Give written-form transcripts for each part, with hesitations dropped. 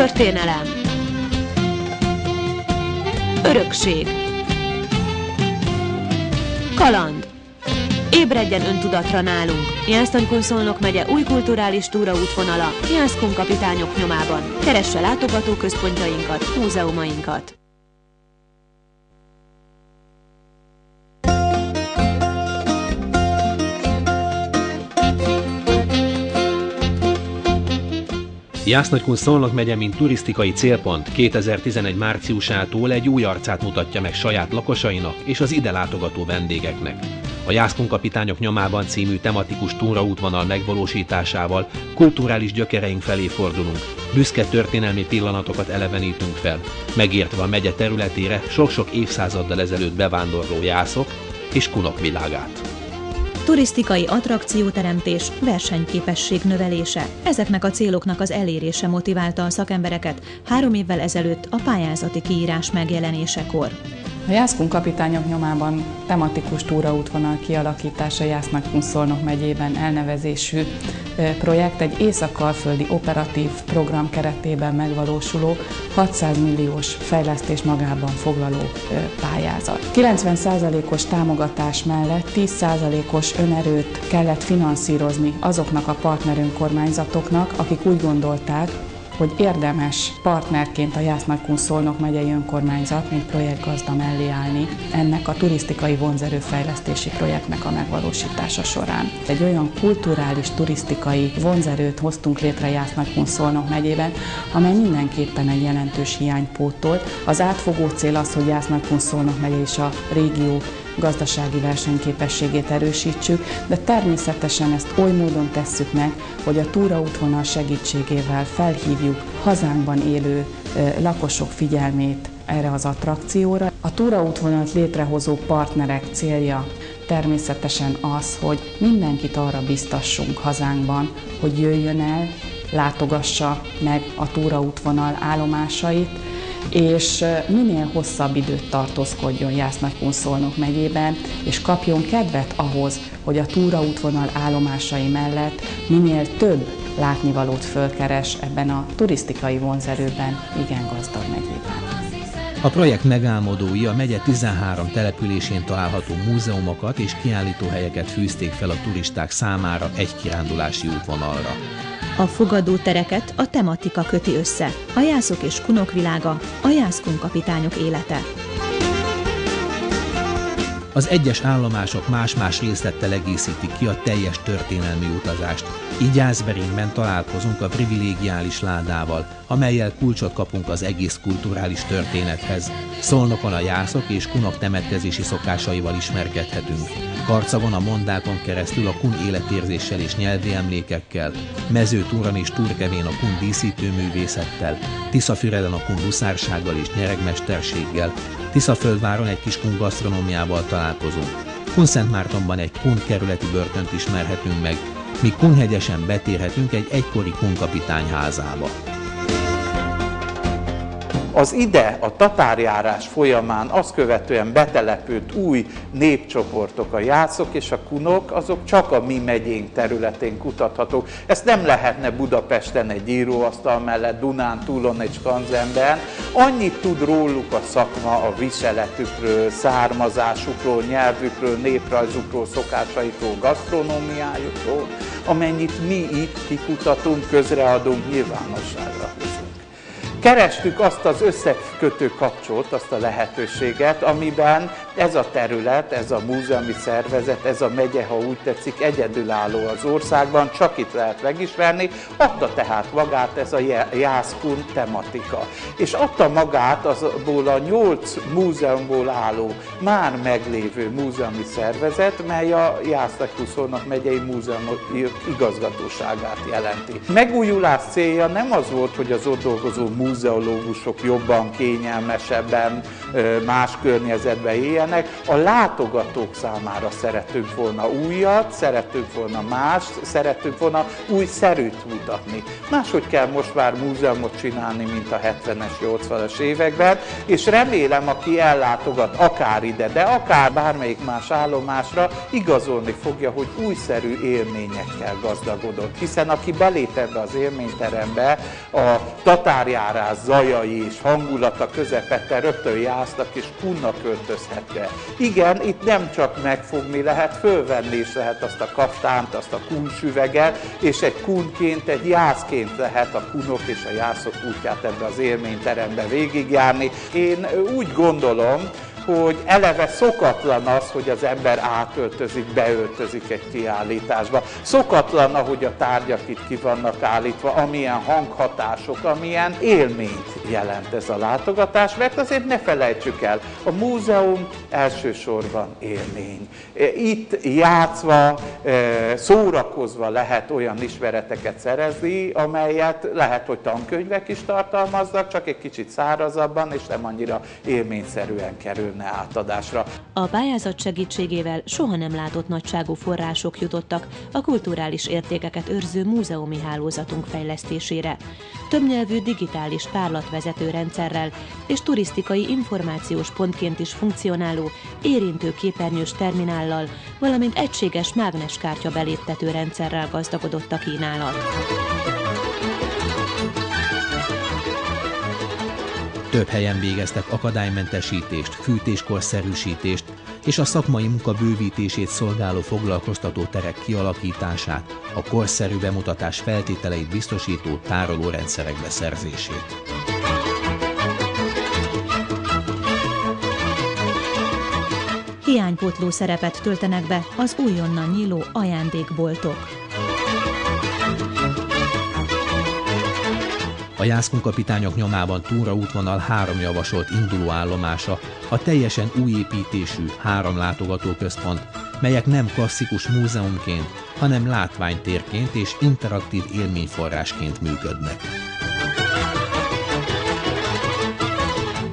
Történelem. Örökség. Kaland. Ébredjen öntudatra nálunk. Jász-Nagykun-Szolnok megye új kulturális túraútvonala Jász-Kun kapitányok nyomában. Keresse látogatóközpontjainkat, múzeumainkat. Jász-Nagykun-Szolnok megye, mint turisztikai célpont 2011 márciusától egy új arcát mutatja meg saját lakosainak és az ide látogató vendégeknek. A Jász-Kun kapitányok nyomában című tematikus túraútvonal megvalósításával kulturális gyökereink felé fordulunk, büszke történelmi pillanatokat elevenítünk fel, megértve a megye területére sok-sok évszázaddal ezelőtt bevándorló jászok és kunok világát. Turisztikai attrakcióteremtés, versenyképesség növelése. Ezeknek a céloknak az elérése motiválta a szakembereket 3 évvel ezelőtt a pályázati kiírás megjelenésekor. A Jász-Kun kapitányok nyomában tematikus túraútvonal kialakítása Jász-Nagykun-Szolnok megyében elnevezésű projekt egy észak-alföldi operatív program keretében megvalósuló 600 milliós fejlesztés magában foglaló pályázat. 90%-os támogatás mellett 10%-os önerőt kellett finanszírozni azoknak a partnerönkormányzatoknak, akik úgy gondolták, hogy érdemes partnerként a Jász-Nagykun-Szolnok megyei önkormányzat, mint projektgazda mellé állni ennek a turisztikai vonzerőfejlesztési projektnek a megvalósítása során. Egy olyan kulturális, turisztikai vonzerőt hoztunk létre Jász-Nagykun-Szolnok megyében, amely mindenképpen egy jelentős hiányt pótolt. Az átfogó cél az, hogy Jász-Nagykun-Szolnok megye és a régió gazdasági versenyképességét erősítsük, de természetesen ezt oly módon tesszük meg, hogy a túraútvonal segítségével felhívjuk hazánkban élő lakosok figyelmét erre az attrakcióra. A túraútvonalat létrehozó partnerek célja természetesen az, hogy mindenkit arra biztassunk hazánkban, hogy jöjjön el, látogassa meg a túraútvonal állomásait, és minél hosszabb időt tartózkodjon Jász-Nagykun-Szolnok megyében, és kapjon kedvet ahhoz, hogy a túraútvonal állomásai mellett minél több látnivalót fölkeres ebben a turisztikai vonzerőben igen gazdag megyében. A projekt megálmodói a megye 13 településén található múzeumokat és kiállítóhelyeket fűzték fel a turisták számára egy kirándulási útvonalra. A fogadótereket a tematika köti össze, a jászok és kunok világa, a Jász-Kun kapitányok élete. Az egyes állomások más-más részlettel egészítik ki a teljes történelmi utazást. Így Jászberényben találkozunk a privilégiális ládával, amellyel kulcsot kapunk az egész kulturális történethez. Szolnokon a jászok és kunok temetkezési szokásaival ismerkedhetünk. Karcagon a mondákon keresztül a kun életérzéssel és nyelvi emlékekkel, Mezőtúron és Turkevén a kun díszítőművészettel, Tiszafüreden a kun huszársággal és nyeregmesterséggel, Tiszaföldváron egy kis kun gasztronómiával találkozunk. Kunszentmártonban egy kun kerületi börtönt ismerhetünk meg, míg Kunhegyesen betérhetünk egy egykori kun kapitány házába. Az ide a tatárjárás folyamán azt követően betelepült új népcsoportok, a jászok és a kunok, azok csak a mi megyénk területén kutathatók. Ezt nem lehetne Budapesten egy íróasztal mellett, Dunántúlon egy skanzenben. Annyit tud róluk a szakma, a viseletükről, származásukról, nyelvükről, néprajzukról, szokásaikról, gasztronómiájukról, amennyit mi itt kikutatunk, közreadunk, nyilvánosságra hozunk. Kerestük azt az összekötő kapcsot, azt a lehetőséget, amiben ez a terület, ez a múzeumi szervezet, ez a megye, ha úgy tetszik, egyedülálló az országban, csak itt lehet megismerni, adta tehát magát ez a Jász-Kun tematika. És adta magát azból a 8 múzeumból álló, már meglévő múzeumi szervezet, mely a Jász-Nagykun-Szolnok megyei múzeumok igazgatóságát jelenti. Megújulás célja nem az volt, hogy az ott dolgozó múzeológusok jobban, kényelmesebben, más környezetben éljenek, segítenek. A látogatók számára szeretünk volna újat, szeretünk volna mást, szeretünk volna új szerűt mutatni. Máshogy kell most már múzeumot csinálni, mint a 70-es, 80-as években, és remélem, aki ellátogat akár ide, de akár bármelyik más állomásra, igazolni fogja, hogy újszerű élményekkel gazdagodott. Hiszen aki belép ebbe az élményterembe, a tatárjárás zajai és hangulata közepette rögtön jásznak és kunnak költözhet be. Igen, itt nem csak megfogni lehet, fölvenni is lehet azt a kaftánt, azt a kunsüveget, és egy kunként, egy jászként lehet a kunok és a jászok útját ebbe az élményterembe végigjárni. Én úgy gondolom, hogy eleve szokatlan az, hogy az ember átöltözik, beöltözik egy kiállításba. Szokatlan, ahogy a tárgyak itt ki vannak állítva, amilyen hanghatások, amilyen élményt jelent ez a látogatás, mert azért ne felejtsük el, a múzeum elsősorban élmény. Itt játszva, szórakozva lehet olyan ismereteket szerezni, amelyet lehet, hogy tankönyvek is tartalmaznak, csak egy kicsit szárazabban és nem annyira élményszerűen kerül átadásra. A pályázat segítségével soha nem látott nagyságú források jutottak a kulturális értékeket őrző múzeumi hálózatunk fejlesztésére. Többnyelvű digitális tárlatvezető rendszerrel és turisztikai információs pontként is funkcionáló érintő képernyős terminállal, valamint egységes mágneskártya beléptető rendszerrel gazdagodott a kínálat. Több helyen végeztek akadálymentesítést, fűtéskorszerűsítést és a szakmai munka bővítését szolgáló foglalkoztató terek kialakítását, a korszerű bemutatás feltételeit biztosító tárolórendszerek beszerzését. Hiánypótló szerepet töltenek be az újonnan nyíló ajándékboltok. A jászkunkapitányok nyomában túraútvonal 3 javasolt indulóállomása, a teljesen új építésű 3 látogatóközpont, melyek nem klasszikus múzeumként, hanem látványtérként és interaktív élményforrásként működnek.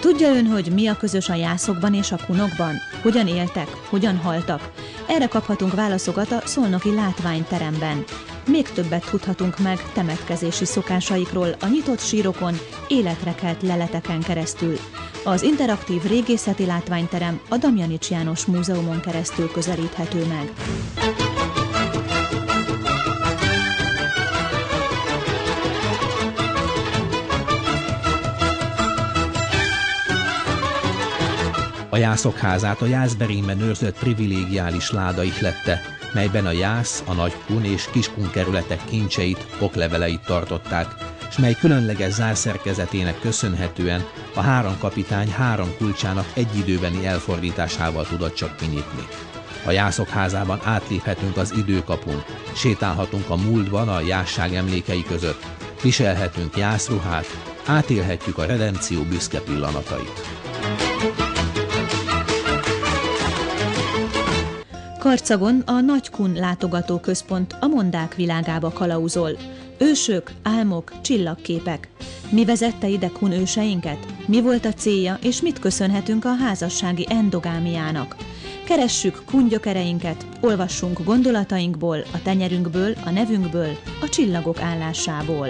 Tudja ön, hogy mi a közös a jászokban és a kunokban? Hogyan éltek? Hogyan haltak? Erre kaphatunk válaszokat a szolnoki látványteremben. Még többet tudhatunk meg temetkezési szokásaikról a nyitott sírokon, életre kelt leleteken keresztül. Az interaktív régészeti látványterem a Damjanics János Múzeumon keresztül közelíthető meg. A Jászokházát a Jászberényben őrzött privilégiális láda ihlette, melyben a Jász, a Nagykun és Kiskun kerületek kincseit, okleveleit tartották, s mely különleges zárszerkezetének köszönhetően a 3 kapitány 3 kulcsának egyidőbeni elfordításával tudott csak kinyitni. A Jászokházában átléphetünk az időkapun, sétálhatunk a múltban a jásság emlékei között, viselhetünk jászruhát, átélhetjük a redempció büszke pillanatait. Karcagon a Nagykun látogatóközpont a mondák világába kalauzol. Ősök, álmok, csillagképek. Mi vezette ide kun őseinket? Mi volt a célja, és mit köszönhetünk a házassági endogámiának? Keressük kun gyökereinket, olvassunk gondolatainkból, a tenyerünkből, a nevünkből, a csillagok állásából.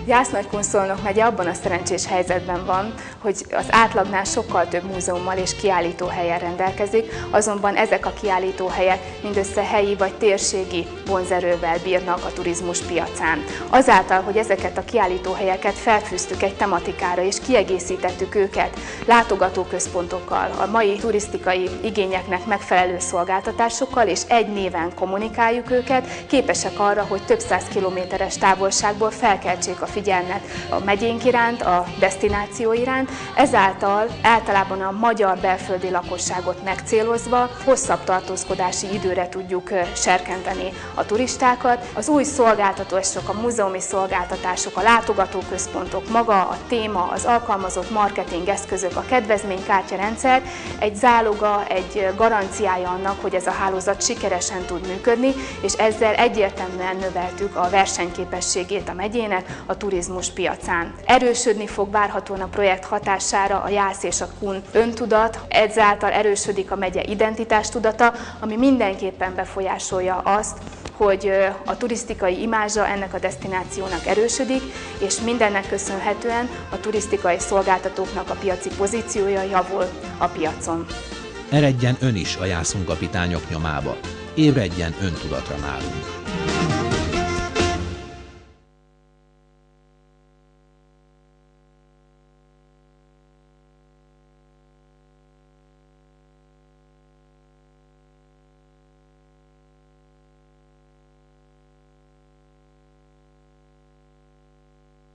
Jász-Nagykun-Szolnok megye abban a szerencsés helyzetben van, hogy az átlagnál sokkal több múzeummal és kiállítóhelyen rendelkezik, azonban ezek a kiállítóhelyek mindössze helyi vagy térségi vonzerővel bírnak a turizmus piacán. Azáltal, hogy ezeket a kiállítóhelyeket felfűztük egy tematikára és kiegészítettük őket látogatóközpontokkal, a mai turisztikai igényeknek megfelelő szolgáltatásokkal, és egy néven kommunikáljuk őket, képesek arra, hogy több 100 kilométeres távolságból felkeltsék a figyelmet a megyénk iránt, a desztináció iránt, ezáltal általában a magyar belföldi lakosságot megcélozva hosszabb tartózkodási időre tudjuk serkenteni a turistákat. Az új szolgáltatások, a múzeumi szolgáltatások, a látogatóközpontok, maga a téma, az alkalmazott marketing eszközök, a kedvezménykártyarendszer egy záloga, egy garanciája annak, hogy ez a hálózat sikeresen tud működni, és ezzel egyértelműen növeltük a versenyképességét a megyének a turizmus piacán. Erősödni fog várhatóan a projekt hatására a Jász és a Kun öntudat, ezáltal erősödik a megye identitástudata, ami mindenképpen befolyásolja azt, hogy a turisztikai imázsa ennek a desztinációnak erősödik, és mindennek köszönhetően a turisztikai szolgáltatóknak a piaci pozíciója javul a piacon. Eredjen ön is a Jászon kapitányok nyomába, ébredjen öntudatra nálunk.